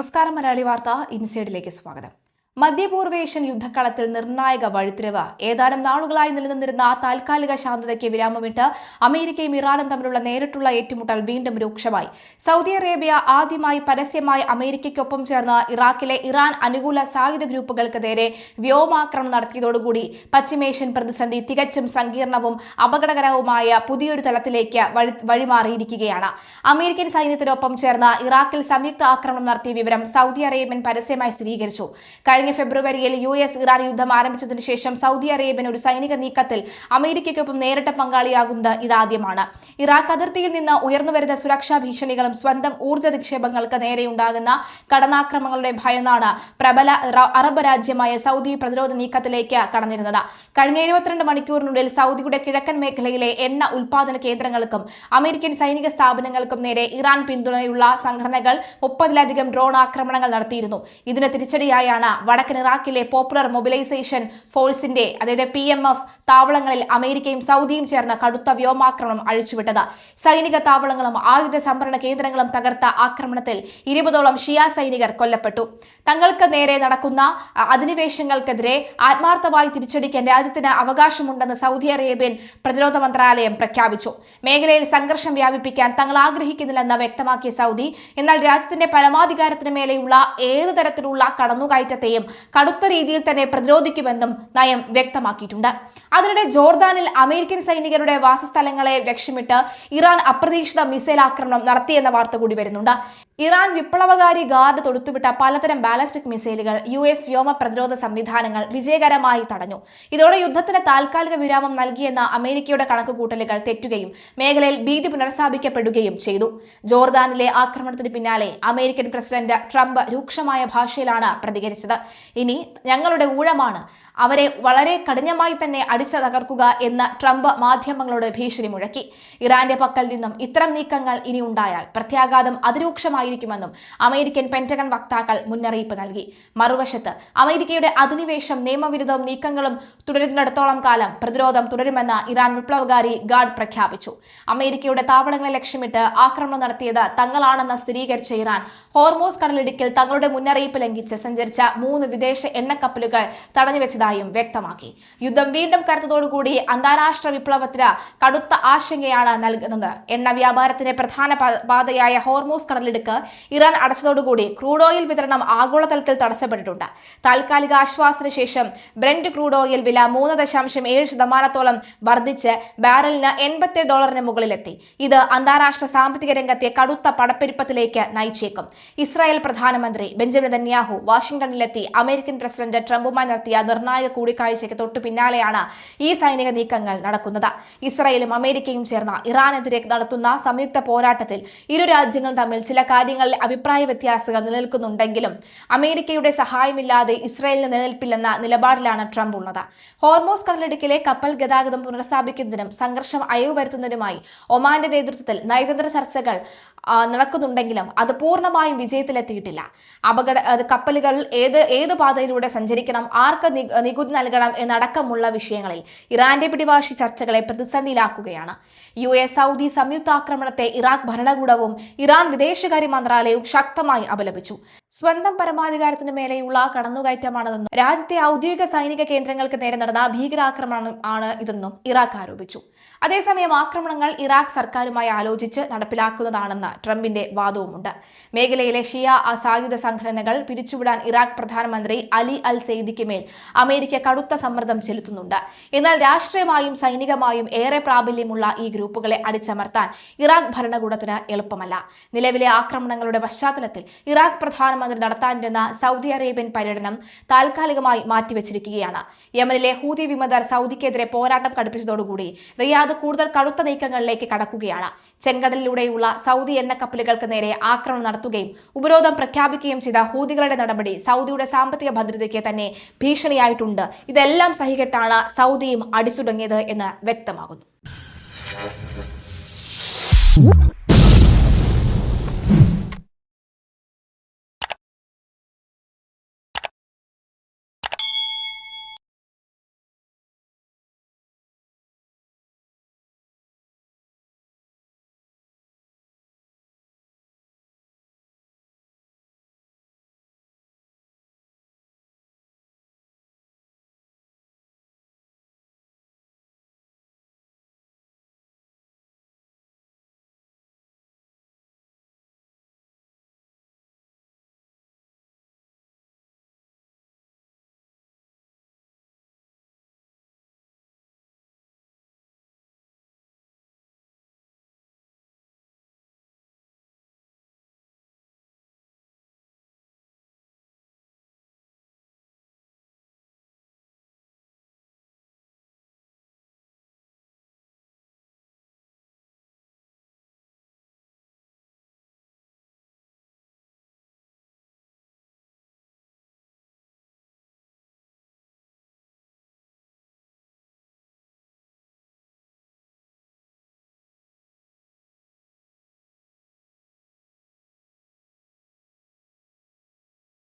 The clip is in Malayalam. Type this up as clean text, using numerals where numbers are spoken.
നമസ്കാരം. മലയാളി വാർത്ത ഇൻസൈഡിലേക്ക് സ്വാഗതം. മധ്യപൂർവേഷ്യൻ യുദ്ധക്കളത്തിൽ നിർണായക വഴിത്തിരിവ്. ഏതാനും നാളുകളായി നിലനിന്നിരുന്ന താൽക്കാലിക ശാന്തതയ്ക്ക് വിരാമമിട്ട് അമേരിക്കയും ഇറാനും തമ്മിലുള്ള നേരിട്ടുള്ള ഏറ്റുമുട്ടൽ വീണ്ടും രൂക്ഷമായി. സൗദി അറേബ്യ ആദ്യമായി പരസ്യമായി അമേരിക്കയ്ക്കൊപ്പം ചേർന്ന് ഇറാഖിലെ ഇറാൻ അനുകൂല സായുധ ഗ്രൂപ്പുകൾക്ക് നേരെ വ്യോമാക്രമണം നടത്തിയതോടുകൂടി പശ്ചിമേഷ്യൻ പ്രതിസന്ധി തികച്ചും സങ്കീർണവും അപകടകരവുമായ പുതിയൊരു തലത്തിലേക്ക് വഴിമാറിയിരിക്കുകയാണ്. അമേരിക്കൻ സൈന്യത്തിനൊപ്പം ചേർന്ന് ഇറാഖിൽ സംയുക്ത ആക്രമണം നടത്തിയ വിവരം സൗദി അറേബ്യൻ പരസ്യമായി സ്ഥിരീകരിച്ചു. കഴിഞ്ഞ ഫെബ്രുവരിയിൽ US ഇറാൻ യുദ്ധം ആരംഭിച്ചതിന് ശേഷം സൗദി അറേബ്യൻ ഒരു സൈനിക നീക്കത്തിൽ അമേരിക്കയ്ക്കൊപ്പം നേരിട്ട് പങ്കാളിയാകുന്നത് ഇതാദ്യമാണ്. ഇറാഖ് അതിർത്തിയിൽ നിന്ന് ഉയർന്നുവരുന്ന സുരക്ഷാ ഭീഷണികളും സ്വന്തം ഊർജ്ജ നിക്ഷേപങ്ങൾക്ക് നേരെയുണ്ടാകുന്ന കടന്നാക്രമണങ്ങളുടെ ഭയന്നാണ് പ്രബല അറബ് രാജ്യമായ സൗദി പ്രതിരോധ നീക്കത്തിലേക്ക് കടന്നിരുന്നത്. കഴിഞ്ഞ 72 മണിക്കൂറിനുള്ളിൽ സൗദിയുടെ കിഴക്കൻ മേഖലയിലെ എണ്ണ ഉൽപാദന കേന്ദ്രങ്ങൾക്കും അമേരിക്കൻ സൈനിക സ്ഥാപനങ്ങൾക്കും നേരെ ഇറാൻ പിന്തുണയുള്ള സംഘടനകൾ 30-ലധികം ഡ്രോൺ ആക്രമണങ്ങൾ നടത്തിയിരുന്നു. ഇതിന് തിരിച്ചടിയായാണ് വടക്കൻ ഇറാഖിലെ പോപ്പുലർ മൊബിലൈസേഷൻ ഫോഴ്സിന്റെ അതായത് PMF താവളങ്ങളിൽ അമേരിക്കയും സൗദിയും ചേർന്ന് കടുത്ത വ്യോമാക്രമണം അഴിച്ചുവിട്ടത്. സൈനിക താവളങ്ങളും ആയുധ സംഭരണ കേന്ദ്രങ്ങളും തകർത്ത ആക്രമണത്തിൽ 20ഓളം ഷിയ സൈനികർ കൊല്ലപ്പെട്ടു. തങ്ങൾക്ക് നേരെ നടക്കുന്ന അധിനിവേശങ്ങൾക്കെതിരെ ആത്മാർത്ഥമായി തിരിച്ചടിക്കാൻ രാജ്യത്തിന് അവകാശമുണ്ടെന്ന് സൗദി അറേബ്യൻ പ്രതിരോധ മന്ത്രാലയം പ്രഖ്യാപിച്ചു. മേഖലയിൽ സംഘർഷം വ്യാപിപ്പിക്കാൻ തങ്ങൾ ആഗ്രഹിക്കുന്നില്ലെന്ന് വ്യക്തമാക്കിയ സൗദി, എന്നാൽ രാജ്യത്തിന്റെ പരമാധികാരത്തിന് മേലെയുള്ള ഏതു തരത്തിലുള്ള കടന്നുകയറ്റത്തെയും കടുത്ത രീതിയിൽ തന്നെ പ്രതിരോധിക്കുമെന്നും നയം വ്യക്തമാക്കിയിട്ടുണ്ട്. അതിനിടെ ജോർദാനിൽ അമേരിക്കൻ സൈനികരുടെ വാസസ്ഥലങ്ങളെ ലക്ഷ്യമിട്ട് ഇറാൻ അപ്രതീക്ഷിത മിസൈൽ ആക്രമണം നടത്തിയെന്ന വാർത്ത കൂടി വരുന്നുണ്ട്. ഇറാൻ വിപ്ലവകാരി ഗാർഡ് തൊടുത്തുവിട്ട പലതരം ബാലിസ്റ്റിക് മിസൈലുകൾ US വ്യോമ പ്രതിരോധ സംവിധാനങ്ങൾ വിജയകരമായി തടഞ്ഞു. ഇതോടെ യുദ്ധത്തിന് താൽക്കാലിക വിരാമം നൽകിയെന്ന അമേരിക്കയുടെ കണക്കുകൂട്ടലുകൾ തെറ്റുകയും മേഖലയിൽ ഭീതി പുനഃസ്ഥാപിക്കപ്പെടുകയും ചെയ്തു. ജോർദാനിലെ ആക്രമണത്തിന് പിന്നാലെ അമേരിക്കൻ പ്രസിഡന്റ് ട്രംപ് രൂക്ഷമായ ഭാഷയിലാണ് പ്രതികരിച്ചത്. ഇനി ഞങ്ങളുടെ ഊഴമാണ്, അവരെ വളരെ കഠിനമായി തന്നെ അടിച്ചു തകർക്കുക എന്ന് ട്രംപ് മാധ്യമങ്ങളോട് ഭീഷണി മുഴക്കി. ഇറാന്റെ പക്കൽ നിന്നും ഇത്തരം നീക്കങ്ങൾ ഇനി ഉണ്ടായാൽ പ്രത്യാഘാതം അതിരൂക്ഷമായിരിക്കുമെന്നും അമേരിക്കൻ പെന്റഗൺ വക്താക്കൾ മുന്നറിയിപ്പ് നൽകി. മറുവശത്ത് അമേരിക്കയുടെ അധിനിവേശം നിയമവിരുദ്ധവും നീക്കങ്ങളും തുടരുന്നിടത്തോളം കാലം പ്രതിരോധം തുടരുമെന്ന് ഇറാൻ വിപ്ലവകാരി ഗാർഡ് പ്രഖ്യാപിച്ചു. അമേരിക്കയുടെ താവളങ്ങളെ ലക്ഷ്യമിട്ട് ആക്രമണം നടത്തിയത് തങ്ങളാണെന്ന് സ്ഥിരീകരിച്ച ഇറാൻ ഹോർമോസ് കടലിടുക്കിൽ തങ്ങളുടെ മുന്നറിയിപ്പ് ലംഘിച്ച് സഞ്ചരിച്ച 3 വിദേശ എണ്ണക്കപ്പലുകൾ തടഞ്ഞുവെച്ചതായും വ്യക്തമാക്കി. യുദ്ധം വീണ്ടും കരുത്തതോടുകൂടി അന്താരാഷ്ട്ര വിപ്ലവത്തിന് കടുത്ത ആശങ്കയാണ് നൽകുന്നത്. എണ്ണ വ്യാപാരത്തിന്റെ പ്രധാന പാതയായ ഹോർമോസ് കടലിടുക്ക് ഇറാൻ അടച്ചതോടുകൂടി ക്രൂഡ് ഓയിൽ വിതരണം ആഗോളതലത്തിൽ തടസ്സപ്പെട്ടിട്ടുണ്ട്. താൽക്കാലിക ആശ്വാസത്തിന് ശേഷം ബ്രെന്റ് ക്രൂഡ് ഓയിൽ വില 3.7% വർദ്ധിച്ച് ബാരലിന് $87 മുകളിലെത്തി. ഇത് അന്താരാഷ്ട്ര സാമ്പത്തിക രംഗത്തെ കടുത്ത പടപ്പെരുപ്പത്തിലേക്ക് നയിച്ചേക്കും. ഇസ്രായേൽ പ്രധാനമന്ത്രി ബെഞ്ചമിൻ നെതന്യാഹു വാഷിംഗ്ടണിലെത്തി അമേരിക്കൻ പ്രസിഡന്റ് ട്രംപുമായി നടത്തിയ നിർണായക കൂടിക്കാഴ്ചയ്ക്ക് തൊട്ടു പിന്നാലെയാണ് ഈ സൈനിക നീക്കങ്ങൾ നടക്കുന്നത്. ഇസ്രായേലും അമേരിക്കയും ചേർന്ന് ഇറാനെതിരെ നടത്തുന്ന സംയുക്ത പോരാട്ടത്തിൽ ഇരു രാജ്യങ്ങളും തമ്മിൽ ചില കാര്യങ്ങളിൽ അഭിപ്രായ വ്യത്യാസങ്ങൾ നിലനിൽക്കുന്നുണ്ടെങ്കിലും അമേരിക്കയുടെ സഹായമില്ലാതെ ഇസ്രായേലിന് നിലനിൽപ്പില്ലെന്ന നിലപാടിലാണ് ട്രംപ് ഉള്ളത്. ഹോർമോസ് കടലിടുക്കിലെ കപ്പൽ ഗതാഗതം പുനഃസ്ഥാപിക്കുന്നതിനും സംഘർഷം അയവ് വരുത്തുന്നതിനുമായി ഒമാന്റെ നേതൃത്വത്തിൽ നയതന്ത്ര ചർച്ചകൾ നടക്കുന്നുണ്ടെങ്കിലും അത് പൂർണ്ണമായും വിജയത്തിലെത്തിയിട്ടില്ല. കപ്പലുകൾ ഏത് പാതയിലൂടെ സഞ്ചരിക്കണം, ആർക്ക് നികുതി നൽകണം എന്നടക്കമുള്ള വിഷയങ്ങളിൽ ഇറാന്റെ പിടിവാശി ചർച്ചകളെ പ്രതിസന്ധിയിലാക്കുകയാണ്. US സൗദി സംയുക്താക്രമണത്തെ ഇറാഖ് ഭരണകൂടവും ഇറാൻ വിദേശകാര്യ മന്ത്രാലയവും ശക്തമായി അപലപിച്ചു. സ്വന്തം പരമാധികാരത്തിന് മേലെയുള്ള കടന്നുകയറ്റമാണെന്നും രാജ്യത്തെ ഔദ്യോഗിക സൈനിക കേന്ദ്രങ്ങൾക്ക് നേരെ നടന്ന ഭീകരാക്രമണം ആണ് ഇതെന്നും ഇറാഖ് ആരോപിച്ചു. അതേസമയം ആക്രമണങ്ങൾ ഇറാഖ് സർക്കാരുമായി ആലോചിച്ച് നടപ്പിലാക്കുന്നതാണെന്ന് ട്രംപിന്റെ വാദവുമുണ്ട്. മേഖലയിലെ ഷിയ സായുധ സംഘടനകൾ പിരിച്ചുവിടാൻ ഇറാഖ് പ്രധാനമന്ത്രി അലി അൽ സെയ്ദിക്ക് മേൽ അമേരിക്ക കടുത്ത സമ്മർദ്ദം ചെലുത്തുന്നുണ്ട്. എന്നാൽ രാഷ്ട്രീയമായും സൈനികമായും ഏറെ പ്രാബല്യമുള്ള ഈ ഗ്രൂപ്പുകളെ അടിച്ചമർത്താൻ ഇറാഖ് ഭരണകൂടത്തിന് എളുപ്പമല്ല. നിലവിലെ ആക്രമണങ്ങളുടെ പശ്ചാത്തലത്തിൽ ഇറാഖ് പ്രധാനമന്ത്രി നടത്താനിരുന്ന സൗദി അറേബ്യൻ പര്യടനം താൽക്കാലികമായി മാറ്റിവെച്ചിരിക്കുകയാണ്. യമനിലെ ഹൂതി വിമതർ സൗദിക്കെതിരെ പോരാട്ടം കടുപ്പിച്ചതോടുകൂടി റിയാദ് കൂടുതൽ കടുത്ത നീക്കങ്ങളിലേക്ക് കടക്കുകയാണ്. ചെങ്കടലിലൂടെയുള്ള സൗദി എണ്ണക്കപ്പലുകൾക്ക് നേരെ ആക്രമണം നടത്തുകയും ഉപരോധം പ്രഖ്യാപിക്കുകയും ചെയ്ത ഹൂതികളുടെ നടപടി സൗദിയുടെ സാമ്പത്തിക ഭദ്രതയ്ക്ക് തന്നെ ഭീഷണിയായിട്ടുണ്ട്. ഇതെല്ലാം സഹികെട്ടാണ് സൗദിയും അടിച്ചുടങ്ങിയത് എന്ന് വ്യക്തമാകുന്നു.